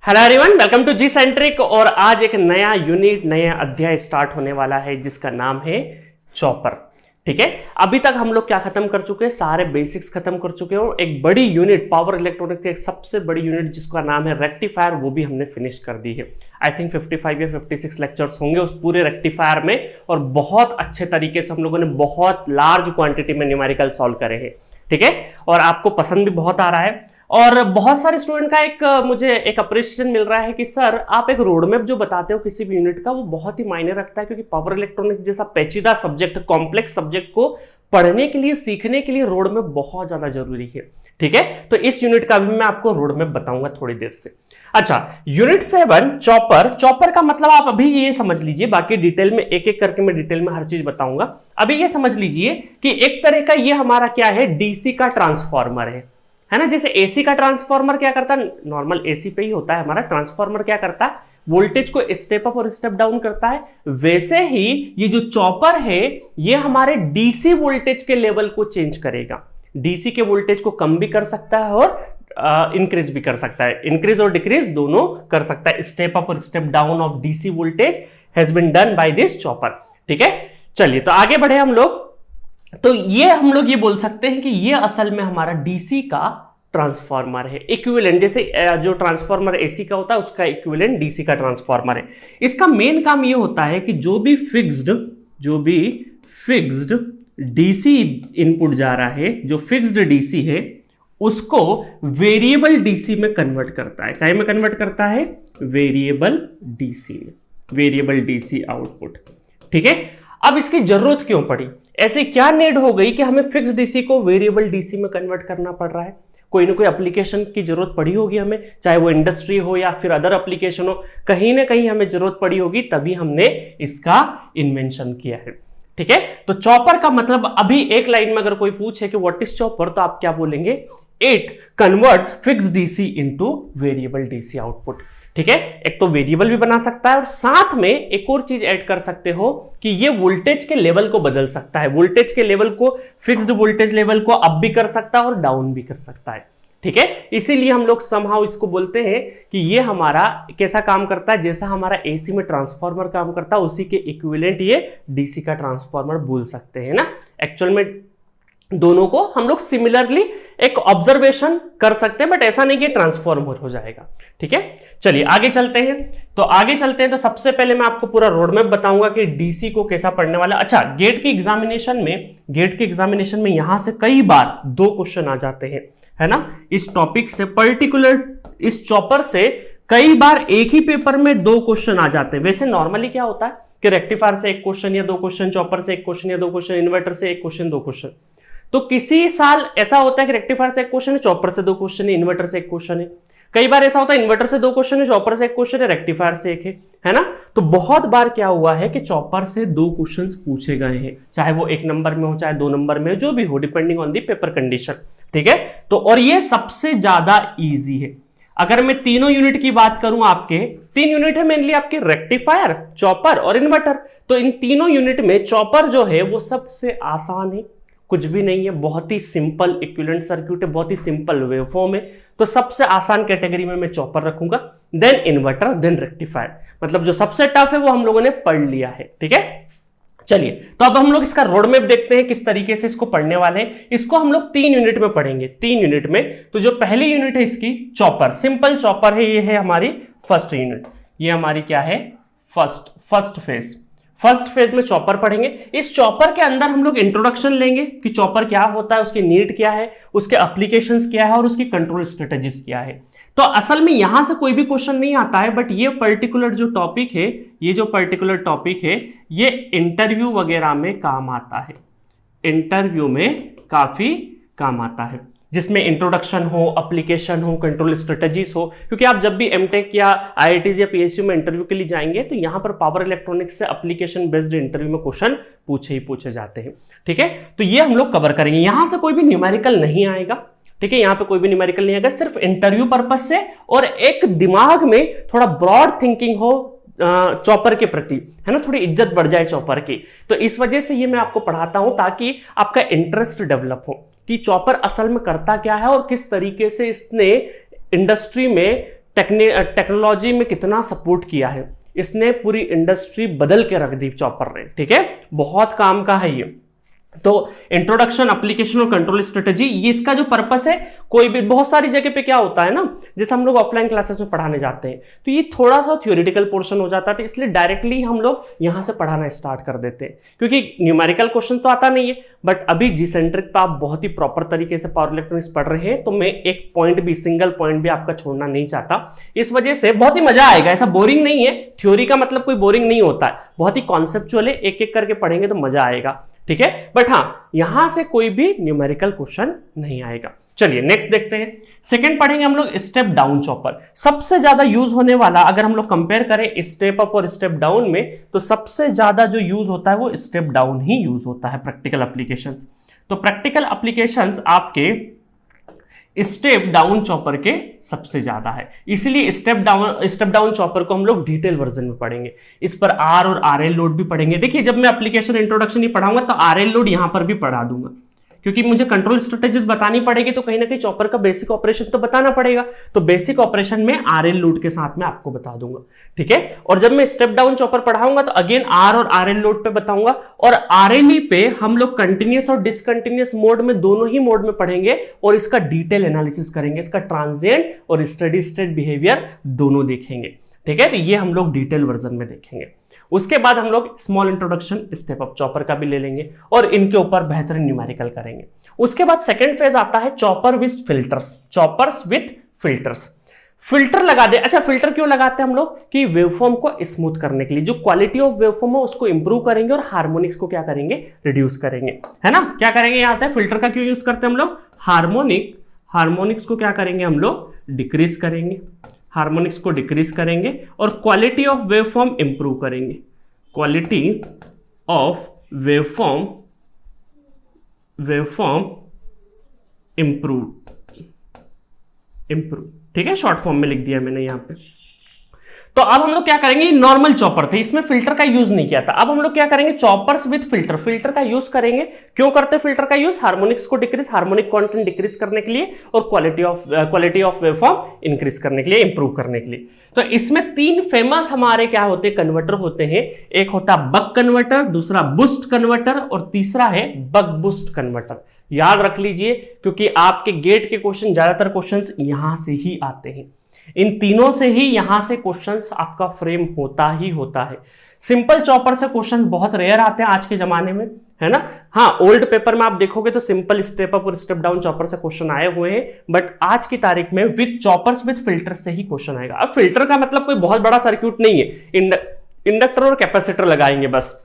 Hello everyone, welcome to G Centric. और आज एक नया यूनिट, नया अध्याय स्टार्ट होने वाला है जिसका नाम है चॉपर। ठीक है, अभी तक हम लोग क्या खत्म कर चुके हैं, सारे बेसिक्स खत्म कर चुके हैं और एक बड़ी यूनिट, पावर इलेक्ट्रॉनिक्स की एक सबसे बड़ी यूनिट जिसका नाम है रेक्टिफायर, वो भी हमने फिनिश कर दी है। आई थिंक 55 या 56 लेक्चर्स होंगे उस पूरे रेक्टिफायर में और बहुत अच्छे तरीके से हम लोगों ने बहुत लार्ज क्वांटिटी में न्यूमेरिकल सॉल्व करे हैं। ठीक है, और आपको पसंद भी बहुत आ रहा है और बहुत सारे स्टूडेंट का मुझे एक अप्रिशिएशन मिल रहा है कि सर आप एक रोड मैप जो बताते हो किसी भी यूनिट का, वो बहुत ही मायने रखता है, क्योंकि पावर इलेक्ट्रॉनिक्स जैसा पेचीदा सब्जेक्ट, कॉम्प्लेक्स सब्जेक्ट को पढ़ने के लिए, सीखने के लिए रोड मैप बहुत ज्यादा जरूरी है। ठीक है, तो इस यूनिट का भी मैं आपको रोड मैप बताऊंगा थोड़ी देर से। अच्छा, यूनिट 7 चॉपर। चॉपर का मतलब आप अभी ये समझ लीजिए, बाकी डिटेल में एक एक करके मैं डिटेल में हर चीज बताऊंगा। अभी ये समझ लीजिए कि एक तरह का ये हमारा क्या है, डीसी का ट्रांसफॉर्मर है ना। जैसे एसी का ट्रांसफॉर्मर क्या करता है, नॉर्मल एसी पे ही होता है हमारा, ट्रांसफॉर्मर क्या करता है, वोल्टेज को स्टेप अप और स्टेप डाउन करता है। वैसे ही ये जो चॉपर है ये हमारे डीसी वोल्टेज के लेवल को चेंज करेगा। डीसी के वोल्टेज को कम भी कर सकता है और इंक्रीज भी कर सकता है, इंक्रीज और डिक्रीज दोनों कर सकता है। स्टेप अप और step down of DC voltage has been done by this chopper. ठीक है, चलिए तो आगे बढ़े हम लोग। तो ये हम लोग ये बोल सकते हैं कि ये असल में हमारा डीसी का ट्रांसफार्मर है, इक्विवेलेंट। जैसे जो ट्रांसफार्मर एसी का होता है उसका इक्विवेलेंट डीसी का ट्रांसफार्मर है। इसका मेन काम ये होता है कि जो भी फिक्स्ड डीसी इनपुट जा रहा है, जो फिक्स्ड डीसी है उसको वेरिएबल डीसी में कन्वर्ट करता है। क्या में कन्वर्ट करता है? Variable DC output. ठीक है, अब इसकी जरूरत क्यों पड़ी, ऐसी क्या नीड हो गई कि हमें फिक्स डीसी को वेरिएबल डीसी में कन्वर्ट करना पड़ रहा है? कोई ना कोई एप्लीकेशन की जरूरत पड़ी होगी हमें, चाहे वो इंडस्ट्री हो या फिर अदर एप्लीकेशन हो, कहीं ना कहीं हमें जरूरत पड़ी होगी, तभी हमने इसका इन्वेंशन किया है। ठीक है, तो चॉपर का मतलब, अभी एक लाइन में अगर कोई पूछे कि व्हाट इज चॉपर, तो आप क्या बोलेंगे? It converts fix DC into variable DC output. ठीक है, एक तो वेरिएबल भी बना सकता है और साथ में एक और चीज ऐड कर सकते हो कि ये वोल्टेज के लेवल को बदल सकता है। वोल्टेज के लेवल को, फिक्स्ड वोल्टेज लेवल को अप भी कर सकता है और डाउन भी कर सकता है। ठीक है, इसीलिए हम लोग समहाउ इसको बोलते हैं कि ये हमारा कैसा काम करता है, जैसा हमारा एसी में ट्रांसफार्मर काम करता है उसी के इक्विवेलेंट ये डीसी का ट्रांसफार्मर बोल सकते हैं ना। एक्चुअल में दोनों को हम लोग सिमिलरली एक ऑब्जर्वेशन कर सकते हैं, बट ऐसा नहीं कि ट्रांसफॉर्मर हो जाएगा। ठीक है, चलिए आगे चलते हैं। तो सबसे पहले मैं आपको पूरा रोड मैप बताऊंगा कि डीसी को कैसा पढ़ने वाला। अच्छा, गेट के एग्जामिनेशन में यहां से कई बार 2 क्वेश्चन आ जाते हैं, है ना। इस टॉपिक से पर्टिकुलर, इस चॉपर से कई बार एक ही पेपर में 2 क्वेश्चन आ जाते हैं। वैसे नॉर्मली क्या होता है कि रेक्टिफायर से 1 क्वेश्चन या 2 क्वेश्चन, चॉपर से 1 क्वेश्चन या 2 क्वेश्चन, इन्वर्टर से 1 क्वेश्चन 2 क्वेश्चन। तो किसी साल ऐसा होता है कि रेक्टिफायर से 1 क्वेश्चन है, चॉपर से 2 क्वेश्चन है, इन्वर्टर से 1 क्वेश्चन है। कई बार ऐसा होता है इन्वर्टर से 2 क्वेश्चन है, चॉपर से 1 क्वेश्चन है, रेक्टिफायर से 1 है ना। तो बहुत बार क्या हुआ है कि चॉपर से 2 क्वेश्चंस पूछे गए हैं, चाहे वो 1 नंबर में हो चाहे 2 नंबर में, जो भी हो, depending on the paper condition. ठीक है, तो और ये सबसे ज्यादा इजी है। अगर मैं तीनों यूनिट की बात करूं, आपके 3 यूनिट है मेनली आपके, रेक्टिफायर, चॉपर और इन्वर्टर। तो इन तीनों यूनिट में चॉपर जो है वो सबसे आसान है, कुछ भी नहीं है, बहुत ही सिंपल इक्विवेलेंट सर्किट है, बहुत ही सिंपल वेवफॉर्म है। तो सबसे आसान कैटेगरी में मैं चॉपर रखूंगा, देन इन्वर्टर, देन रेक्टिफायर। मतलब जो सबसे टफ है वो हम लोगों ने पढ़ लिया है। ठीक है, चलिए तो अब हम लोग इसका रोड मैप देखते हैं किस तरीके से इसको पढ़ने वाले हैं। इसको हम लोग 3 यूनिट में पढ़ेंगे, 3 यूनिट में। तो जो पहली यूनिट है इसकी चॉपर, सिंपल चॉपर है, ये है हमारी फर्स्ट यूनिट। ये हमारी क्या है? फर्स्ट फेज में चॉपर पढ़ेंगे। इस चॉपर के अंदर हम लोग इंट्रोडक्शन लेंगे कि चॉपर क्या होता है, उसकी नीड क्या है, उसके एप्लीकेशंस क्या है और उसकी कंट्रोल स्ट्रेटेजीज क्या है। तो असल में यहां से कोई भी क्वेश्चन नहीं आता है, बट ये पर्टिकुलर जो टॉपिक है, ये इंटरव्यू वगैरह में काम आता है, इंटरव्यू में काफी काम आता है, जिसमें इंट्रोडक्शन हो, एप्लीकेशन हो, कंट्रोल स्ट्रेटजीज हो। क्योंकि आप जब भी एमटेक या आईआईटीज या पीएसयू में इंटरव्यू के लिए जाएंगे तो यहां पर पावर इलेक्ट्रॉनिक्स से एप्लीकेशन बेस्ड इंटरव्यू में क्वेश्चन पूछे जाते हैं। ठीक है, तो ये हम लोग कवर करेंगे। यहां से कोई भी न्यूमेरिकल नहीं आएगा। ठीक है, यहां पे कोई भी न्यूमेरिकल नहीं आएगा, सिर्फ इंटरव्यू पर्पज से और एक दिमाग में थोड़ा ब्रॉड थिंकिंग हो चॉपर के प्रति, है ना, थोड़ी इज्जत बढ़ जाए चॉपर की। तो इस वजह से ये मैं आपको पढ़ाता हूं ताकि आपका इंटरेस्ट डेवलप हो कि चॉपर असल में करता क्या है और किस तरीके से इसने इंडस्ट्री में टेक्नोलॉजी में कितना सपोर्ट किया है, इसने पूरी इंडस्ट्री बदल के रख दी चॉपर ने, ठीक है, बहुत काम का है ये। तो इंट्रोडक्शन, एप्लीकेशन और कंट्रोल स्ट्रेटेजी, ये इसका जो पर्पस है, कोई भी बहुत सारी जगह पे क्या होता है ना, जैसे हम लोग ऑफलाइन क्लासेस में पढ़ाने जाते हैं तो ये थोड़ा सा थ्योरेटिकल पोर्शन हो जाता है, तो इसलिए डायरेक्टली हम लोग यहां से पढ़ाना स्टार्ट कर देते हैं, क्योंकि न्यूमेरिकल क्वेश्चन तो आता नहीं है। बट अभी जी-सेंट्रिक पे आप बहुत ही प्रॉपर तरीके से पावर इलेक्ट्रॉनिक्स पढ़ रहे हैं, तो मैं एक पॉइंट भी, सिंगल पॉइंट भी आपका छोड़ना नहीं चाहता। इस वजह से बहुत ही मजा आएगा, ऐसा बोरिंग नहीं है। थ्योरी का मतलब कोई बोरिंग नहीं होता है, बहुत ही कॉन्सेप्चुअल है, एक एक करके पढ़ेंगे तो मजा आएगा, ठीक है। बट हाँ, यहां से कोई भी न्यूमेरिकल क्वेश्चन नहीं आएगा। चलिए नेक्स्ट देखते हैं। सेकंड पढ़ेंगे हम लोग स्टेप डाउन चॉपर। सबसे ज्यादा यूज होने वाला, अगर हम लोग कंपेयर करें स्टेप अप और स्टेप डाउन में, तो सबसे ज्यादा जो यूज होता है वो स्टेप डाउन ही यूज होता है, प्रैक्टिकल एप्लीकेशंस। तो प्रैक्टिकल एप्लीकेशंस आपके स्टेप डाउन चॉपर के सबसे ज्यादा है, इसीलिए स्टेप डाउन चॉपर को हम लोग डिटेल वर्जन में पढ़ेंगे। इस पर आर और आरएल लोड भी पढ़ेंगे। देखिए, जब मैं एप्लीकेशन इंट्रोडक्शन ही पढ़ाऊंगा तो आरएल लोड यहां पर भी पढ़ा दूंगा, क्योंकि मुझे कंट्रोल स्ट्रेटेजीज बतानी पड़ेगी, तो कहीं ना कहीं चॉपर का बेसिक ऑपरेशन तो बताना पड़ेगा। तो बेसिक ऑपरेशन में आरएल लोड के साथ में आपको बता दूंगा, ठीक है। और जब मैं स्टेप डाउन चॉपर पढ़ाऊंगा तो अगेन आर और आरएल लोड पे बताऊंगा, और आरएलई पे हम लोग कंटिन्यूअस और डिसकंटिन्यूअस मोड में, दोनों ही मोड में पढ़ेंगे और इसका डिटेल एनालिसिस करेंगे, इसका ट्रांजिएंट और स्टेडी स्टेट बिहेवियर दोनों देखेंगे, ठीक है। तो ये हम लोग डिटेल वर्जन में देखेंगे। उसके बाद हम लोग small introduction step up chopper का भी ले लेंगे और इनके ऊपर बेहतरीन न्यूमेरिकल करेंगे। उसके बाद सेकंड फेज आता है chopper with filters, choppers with filters. Filter लगा दे। अच्छा, फिल्टर क्यों लगाते हैं हम लोग? कि वेवफॉर्म को स्मूथ करने के लिए, जो क्वालिटी ऑफ वेवफॉर्म है उसको इंप्रूव करेंगे और हार्मोनिक्स को क्या करेंगे? रिड्यूस करेंगे, है ना। क्या करेंगे यहां से? फिल्टर का क्यों यूज करते हैं हम लोग? हार्मोनिक्स को क्या करेंगे हम लोग? डिक्रीज करेंगे, हार्मोनिक्स को डिक्रीज करेंगे और क्वालिटी ऑफ वेवफॉर्म इंप्रूव करेंगे, क्वालिटी ऑफ वेवफॉर्म इंप्रूव, ठीक है, शॉर्ट फॉर्म में लिख दिया मैंने यहां पे। तो अब हम लोग क्या करेंगे? नॉर्मल चॉपर थे, इसमें फिल्टर का यूज नहीं किया था। अब हम लोग क्या करेंगे? चॉपर्स विद फिल्टर, फिल्टर का यूज करेंगे। क्यों करते हैं फिल्टर का यूज? हार्मोनिक्स को डिक्रीज, हार्मोनिक कंटेंट डिक्रीज करने के लिए और क्वालिटी ऑफ वेवफॉर्म इंक्रीज करने के लिए, इंप्रूव करने के लिए। तो इसमें तीन फेमस हमारे क्या होते हैं? कन्वर्टर होते हैं। एक होता है बक कन्वर्टर, दूसरा बूस्ट कन्वर्टर और तीसरा है बक बूस्ट कन्वर्टर। याद रख लीजिए, क्योंकि आपके गेट के क्वेश्चन, ज्यादातर क्वेश्चंस यहां से ही आते हैं। इन तीनों से ही यहां से क्वेश्चंस आपका फ्रेम होता ही होता है। सिंपल चॉपर से क्वेश्चंस बहुत रेयर आते हैं आज के जमाने में, है ना। हाँ, ओल्ड पेपर में आप देखोगे तो सिंपल स्टेप अप और स्टेप डाउन चॉपर से क्वेश्चन आए हुए हैं, बट आज की तारीख में विद चॉपर्स विद फिल्टर से ही क्वेश्चन आएगा। अब फिल्टर का मतलब कोई बहुत बड़ा सर्क्यूट नहीं है, इंडक्टर और कैपेसिटर लगाएंगे बस,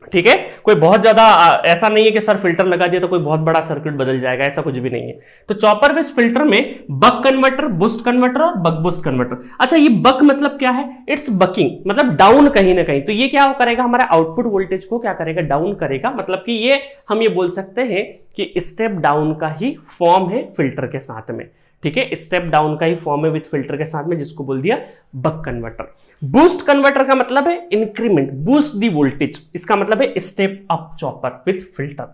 ठीक है। कोई बहुत ज्यादा ऐसा नहीं है कि सर फिल्टर लगा दिया तो कोई बहुत बड़ा सर्किट बदल जाएगा, ऐसा कुछ भी नहीं है। तो चॉपर विद फिल्टर में बक कन्वर्टर, बूस्ट कन्वर्टर और बक बूस्ट कन्वर्टर। अच्छा, ये बक मतलब क्या है? इट्स बकिंग, मतलब डाउन कहीं ना कहीं। तो ये क्या करेगा? हमारा आउटपुट वोल्टेज को क्या करेगा? डाउन करेगा। मतलब कि ये हम ये बोल सकते हैं कि स्टेप डाउन का ही फॉर्म है फिल्टर के साथ में, ठीक है। स्टेप डाउन का ही फॉर्म है विद फिल्टर के साथ में, जिसको बोल दिया बक कन्वर्टर। बूस्ट कन्वर्टर का मतलब है इंक्रीमेंट, बूस्ट दी वोल्टेज, इसका मतलब है step up chopper with filter,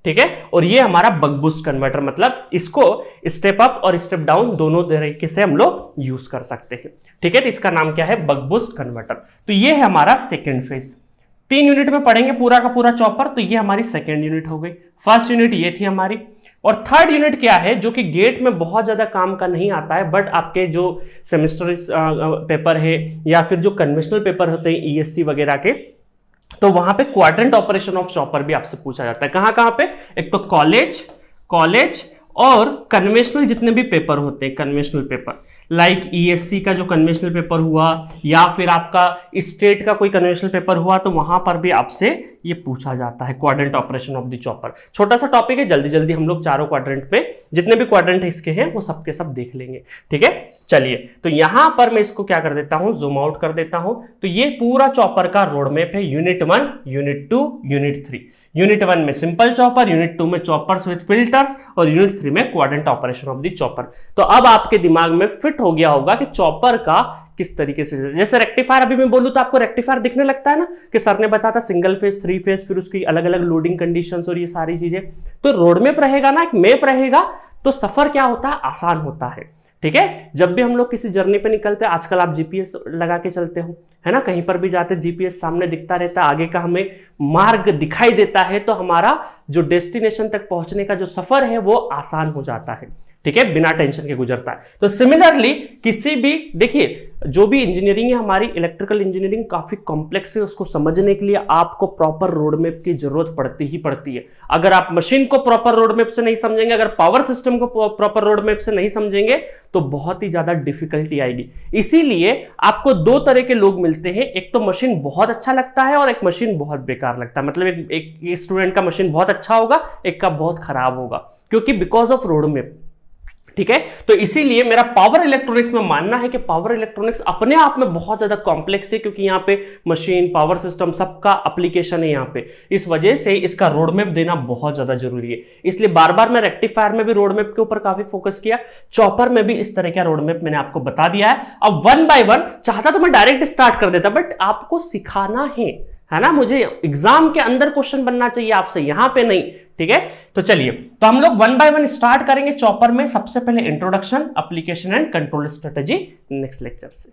ठीक है। और ये हमारा बक बूस्ट कन्वर्टर, मतलब इसको स्टेप अप और स्टेप डाउन दोनों तरीके से हम लोग यूज कर सकते हैं, ठीक है। तो इसका नाम क्या है? Buck boost converter. तो ये है हमारा सेकेंड फेज। 3 यूनिट में पढ़ेंगे पूरा का पूरा चॉपर। तो ये हमारी सेकेंड यूनिट हो गई। फर्स्ट यूनिट ये थी हमारी। और थर्ड यूनिट क्या है, जो कि गेट में बहुत ज्यादा काम का नहीं आता है, बट आपके जो सेमेस्टर पेपर है या फिर जो कन्वेंशनल पेपर होते हैं ईएससी वगैरह के, तो वहां पे क्वाड्रेंट ऑपरेशन ऑफ चॉपर भी आपसे पूछा जाता है। कहां पे? एक तो कॉलेज और कन्वेंशनल जितने भी पेपर होते हैं, कन्वेंशनल पेपर लाइक ईएससी का जो कन्वेंशनल पेपर हुआ या फिर आपका स्टेट का कोई कन्वेंशनल पेपर हुआ, तो वहां पर भी आपसे ये पूछा जाता है quadrant operation of the chopper. छोटा सा टॉपिक है, जल्दी जल्दी हम लोग चारों क्वाड्रेंट में जितने भी क्वाड्रेंट इसके हैं वो सबके सब देख लेंगे, ठीक है। चलिए, तो यहां पर मैं इसको क्या कर देता हूं? जूम आउट कर देता हूं। तो ये पूरा चॉपर का रोड मैप है। Unit 1, unit 2, unit 3। यूनिट 1 में सिंपल चॉपर, यूनिट 2 में चॉपर्स विद फिल्टर्स और यूनिट 3 में quadrant operation of the chopper. तो अब आपके दिमाग में फिट हो गया होगा कि चॉपर का किस तरीके से, जैसे रेक्टिफायर अभी मैं बोलूं तो आपको रेक्टिफायर दिखने लगता है ना, कि सर ने बताया था सिंगल फेज, 3 फेज, फिर उसकी अलग अलग लोडिंग कंडीशंस और ये सारी चीजें। तो रोड मैप रहेगा ना, एक मैप रहेगा, तो सफर क्या होता है? आसान होता है। ठीक है, जब भी हम लोग किसी जर्नी पे निकलते हैं, आजकल आप जीपीएस लगा के चलते हो, है ना, कहीं पर भी जाते जीपीएस सामने दिखता रहता है, आगे का हमें मार्ग दिखाई देता है, तो हमारा जो डेस्टिनेशन तक पहुंचने का जो सफर है वो आसान हो जाता है, ठीक है, बिना टेंशन के गुजरता है। तो सिमिलरली किसी भी, देखिए जो भी इंजीनियरिंग है हमारी, इलेक्ट्रिकल इंजीनियरिंग काफी कॉम्प्लेक्स है, उसको समझने के लिए आपको प्रॉपर रोड मैप की जरूरत पड़ती ही पड़ती है। अगर आप मशीन को प्रॉपर रोड मैप से नहीं समझेंगे, अगर पावर सिस्टम को प्रॉपर रोड मैप से नहीं समझेंगे, तो बहुत ही ज्यादा डिफिकल्टी आएगी। इसीलिए आपको दो तरह के लोग मिलते हैं, एक तो मशीन बहुत अच्छा लगता है और एक मशीन बहुत बेकार लगता है। मतलब एक स्टूडेंट का मशीन बहुत अच्छा होगा, एक का बहुत खराब होगा, क्योंकि बिकॉज ऑफ रोड मैप, ठीक है। तो इसीलिए मेरा पावर इलेक्ट्रॉनिक्स में मानना है कि पावर इलेक्ट्रॉनिक्स अपने आप में बहुत ज्यादा कॉम्प्लेक्स है, क्योंकि यहां पे मशीन, पावर सिस्टम सबका एप्लीकेशन है यहां पे। इस वजह से इसका रोड मैप देना बहुत ज्यादा जरूरी है। इसलिए बार बार मैं रेक्टिफायर में भी रोड मैप के ऊपर काफी फोकस किया, चॉपर में भी इस तरह का रोड मैप मैंने आपको बता दिया है। अब वन बाय वन चाहता तो मैं डायरेक्ट स्टार्ट कर देता, बट आपको सिखाना है ना, मुझे एग्जाम के अंदर क्वेश्चन बनना चाहिए आपसे, यहां पे नहीं, ठीक है। तो चलिए, तो हम लोग वन बाय वन स्टार्ट करेंगे चॉपर में। सबसे पहले introduction, application and control strategy next lecture से।